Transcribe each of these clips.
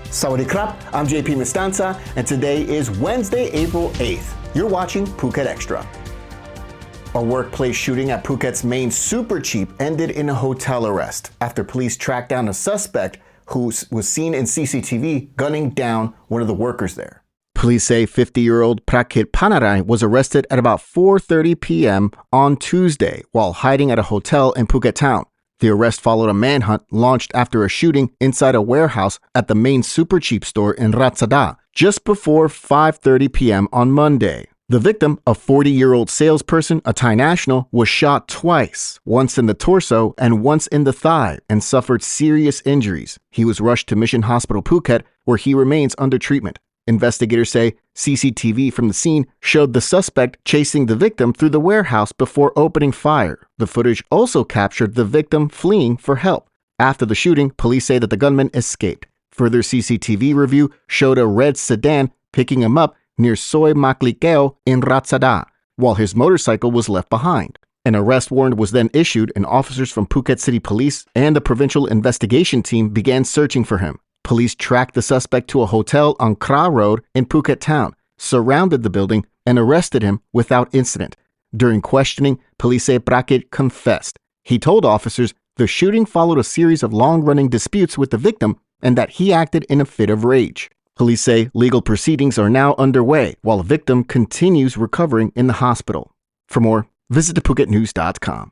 Sawadee krap, I'm JP Mestanza, and today is Wednesday, April 8th. You're watching Phuket Extra. A workplace shooting at Phuket's main Supercheap ended in a hotel arrest after police tracked down a suspect who was seen in CCTV gunning down one of the workers there. Police say 50-year-old Prakit Panarai was arrested at about 4:30 p.m. on Tuesday while hiding at a hotel in Phuket town. The arrest followed a manhunt launched after a shooting inside a warehouse at the main Supercheap store in Ratsada just before 5:30 p.m. on Monday. The victim, a 40-year-old salesperson, a Thai national, was shot twice, once in the torso and once in the thigh, and suffered serious injuries. He was rushed to Mission Hospital Phuket, where he remains under treatment. Investigators say CCTV from the scene showed the suspect chasing the victim through the warehouse before opening fire. The footage also captured the victim fleeing for help. After the shooting, police say that the gunman escaped. Further CCTV review showed a red sedan picking him up near Soy Maklikeo in Ratsada, while his motorcycle was left behind. An arrest warrant was then issued, and officers from Phuket City Police and the Provincial Investigation Team began searching for him. Police tracked the suspect to a hotel on Kra Road in Phuket town, surrounded the building, and arrested him without incident. During questioning, police say Prakit confessed. He told officers the shooting followed a series of long-running disputes with the victim and that he acted in a fit of rage. Police say legal proceedings are now underway while the victim continues recovering in the hospital. For more, visit thephuket.news.com.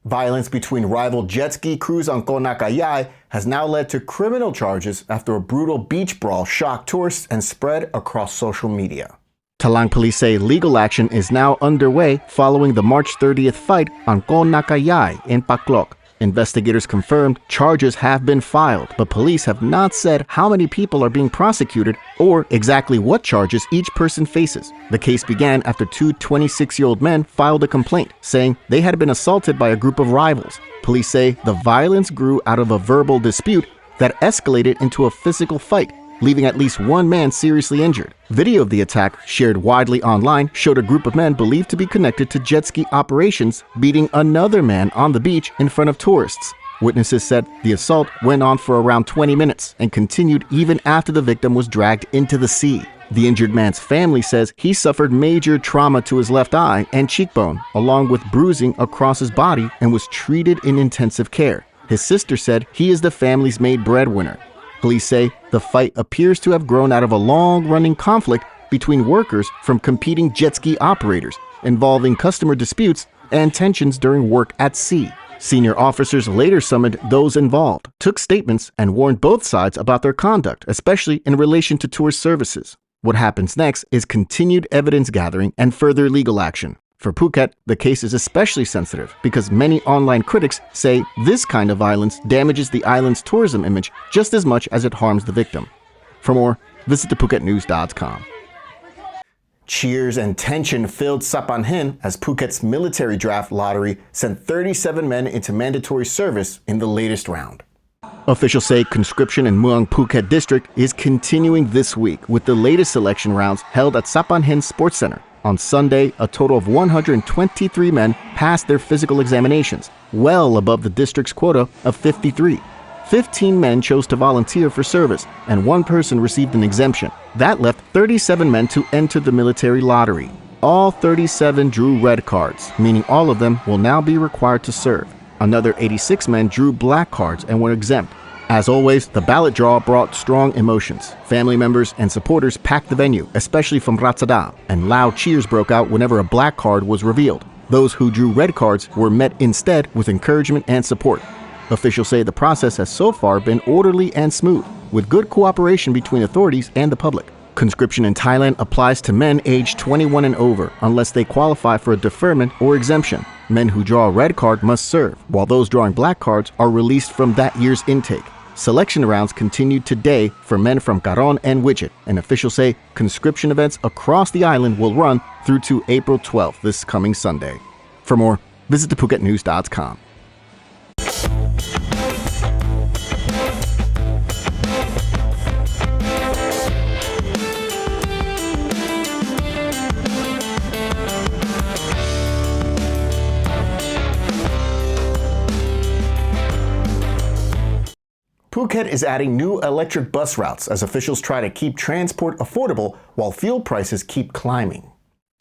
Violence between rival jet ski crews on Koh Naka Yai has now led to criminal charges after a brutal beach brawl shocked tourists and spread across social media. Talang police say legal action is now underway following the March 30th fight on Koh Naka Yai in Paklok. Investigators confirmed charges have been filed, but police have not said how many people are being prosecuted or exactly what charges each person faces. The case began after two 26-year-old men filed a complaint, saying they had been assaulted by a group of rivals. Police say the violence grew out of a verbal dispute that escalated into a physical fight, leaving at least one man seriously injured. Video of the attack, shared widely online, showed a group of men believed to be connected to jet ski operations beating another man on the beach in front of tourists. Witnesses said the assault went on for around 20 minutes and continued even after the victim was dragged into the sea. The injured man's family says he suffered major trauma to his left eye and cheekbone, along with bruising across his body, and was treated in intensive care. His sister said he is the family's main breadwinner. Police say the fight appears to have grown out of a long-running conflict between workers from competing jet ski operators, involving customer disputes and tensions during work at sea. Senior officers later summoned those involved, took statements, and warned both sides about their conduct, especially in relation to tourist services. What happens next is continued evidence gathering and further legal action. For Phuket, the case is especially sensitive because many online critics say this kind of violence damages the island's tourism image just as much as it harms the victim. For more, visit thephuket.news.com. Cheers and tension filled Sapanhin as Phuket's military draft lottery sent 37 men into mandatory service in the latest round. Officials say conscription in Muang Phuket district is continuing this week with the latest selection rounds held at Sapanhin Sports Center. On Sunday, a total of 123 men passed their physical examinations, well above the district's quota of 53. 15 men chose to volunteer for service, and one person received an exemption. That left 37 men to enter the military lottery. All 37 drew red cards, meaning all of them will now be required to serve. Another 86 men drew black cards and were exempt. As always, the ballot draw brought strong emotions. Family members and supporters packed the venue, especially from Ratsada, and loud cheers broke out whenever a black card was revealed. Those who drew red cards were met instead with encouragement and support. Officials say the process has so far been orderly and smooth, with good cooperation between authorities and the public. Conscription in Thailand applies to men aged 21 and over unless they qualify for a deferment or exemption. Men who draw a red card must serve, while those drawing black cards are released from that year's intake. Selection rounds continued today for men from Karon and Widget, and officials say conscription events across the island will run through to April 12th this coming Sunday. For more, visit thephuket.news.com. Phuket is adding new electric bus routes as officials try to keep transport affordable while fuel prices keep climbing.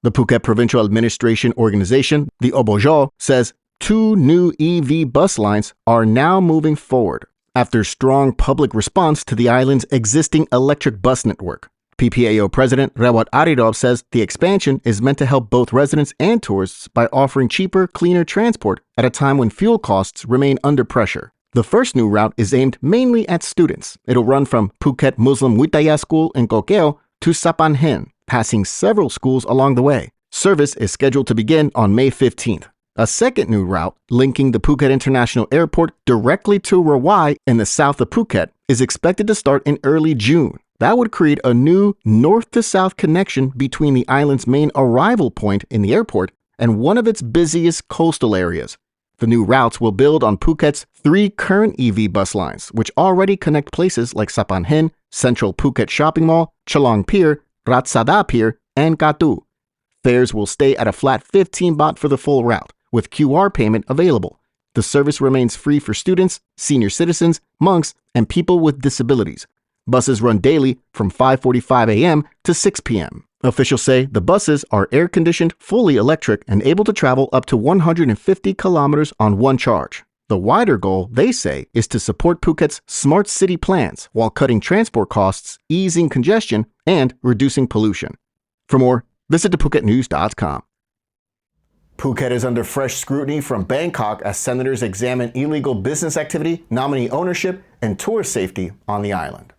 The Phuket Provincial Administration Organization, the Obojo, says 2 new EV bus lines are now moving forward after strong public response to the island's existing electric bus network. PPAO President Rewat Arirov says the expansion is meant to help both residents and tourists by offering cheaper, cleaner transport at a time when fuel costs remain under pressure. The first new route is aimed mainly at students. It'll run from Phuket Muslim Witaya School in Koh Keo to Sapan Hen, passing several schools along the way. Service is scheduled to begin on May 15th. A second new route, linking the Phuket International Airport directly to Rawai in the south of Phuket, is expected to start in early June. That would create a new north-to-south connection between the island's main arrival point in the airport and one of its busiest coastal areas. The new routes will build on Phuket's 3 current EV bus lines, which already connect places like Sapan Hen, Central Phuket Shopping Mall, Chalong Pier, Ratsada Pier, and Katu. Fares will stay at a flat 15 baht for the full route, with QR payment available. The service remains free for students, senior citizens, monks, and people with disabilities. Buses run daily from 5:45 a.m. to 6 p.m. Officials say the buses are air-conditioned, fully electric, and able to travel up to 150 kilometers on one charge. The wider goal, they say, is to support Phuket's smart city plans while cutting transport costs, easing congestion, and reducing pollution. For more, visit thephuket.news.com. Phuket is under fresh scrutiny from Bangkok as senators examine illegal business activity, nominee ownership, and tourist safety on the island.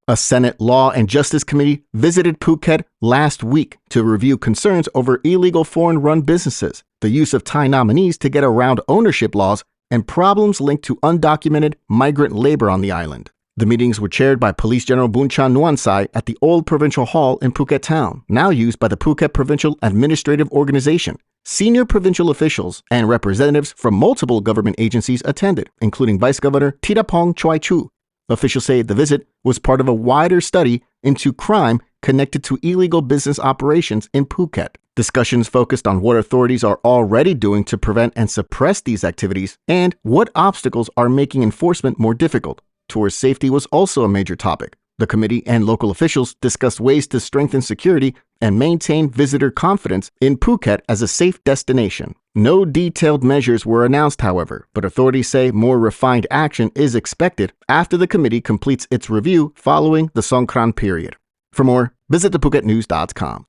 A Senate Law and Justice Committee visited Phuket last week to review concerns over illegal foreign-run businesses, the use of Thai nominees to get around ownership laws, and problems linked to undocumented migrant labor on the island. The meetings were chaired by Police General Bunchan Nuansai at the Old Provincial Hall in Phuket Town, now used by the Phuket Provincial Administrative Organization. Senior provincial officials and representatives from multiple government agencies attended, including Vice Governor Thirapong Choi Chu. Officials say the visit was part of a wider study into crime connected to illegal business operations in Phuket. Discussions focused on what authorities are already doing to prevent and suppress these activities and what obstacles are making enforcement more difficult. Tourist safety was also a major topic. The committee and local officials discussed ways to strengthen security and maintain visitor confidence in Phuket as a safe destination. No detailed measures were announced, however, but authorities say more refined action is expected after the committee completes its review following the Songkran period. For more, visit thephuket.news.com.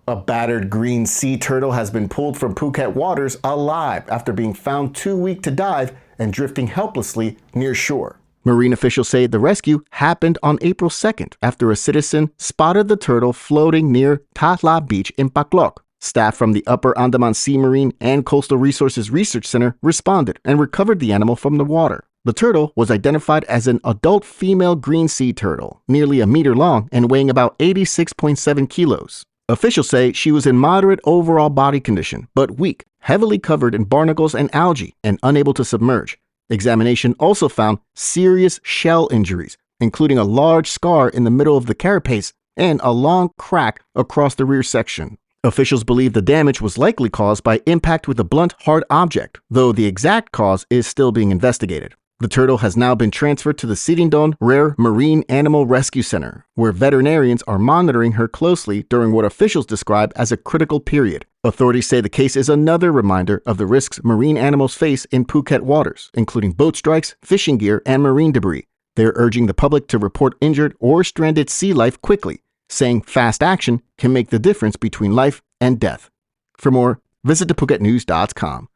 A battered green sea turtle has been pulled from Phuket waters alive after being found too weak to dive and drifting helplessly near shore. Marine officials say the rescue happened on April 2nd after a citizen spotted the turtle floating near Tatla Beach in Paklok. Staff from the Upper Andaman Sea Marine and Coastal Resources Research Center responded and recovered the animal from the water. The turtle was identified as an adult female green sea turtle, nearly a meter long and weighing about 86.7 kilos. Officials say she was in moderate overall body condition, but weak, heavily covered in barnacles and algae, and unable to submerge. Examination also found serious shell injuries, including a large scar in the middle of the carapace and a long crack across the rear section. Officials believe the damage was likely caused by impact with a blunt, hard object, though the exact cause is still being investigated. The turtle has now been transferred to the Sirindon Rare Marine Animal Rescue Center, where veterinarians are monitoring her closely during what officials describe as a critical period. Authorities say the case is another reminder of the risks marine animals face in Phuket waters, including boat strikes, fishing gear, and marine debris. They're urging the public to report injured or stranded sea life quickly, saying fast action can make the difference between life and death. For more, visit thephuket.news.com.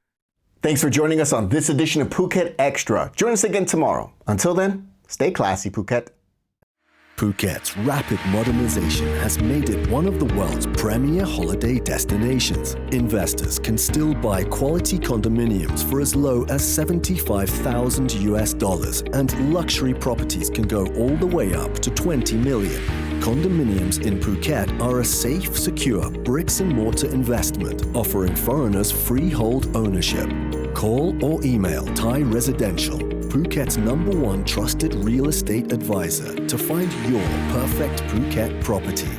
Thanks for joining us on this edition of Phuket Extra. Join us again tomorrow. Until then, stay classy, Phuket. Phuket's rapid modernization has made it one of the world's premier holiday destinations. Investors can still buy quality condominiums for as low as $75,000 and luxury properties can go all the way up to 20 million. Condominiums in Phuket are a safe, secure bricks-and-mortar investment offering foreigners freehold ownership. Call or email Thai Residential, Phuket's #1 trusted real estate advisor, to find your perfect Phuket property.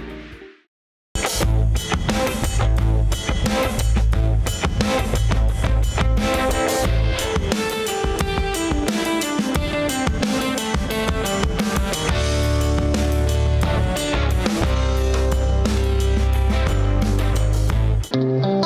News.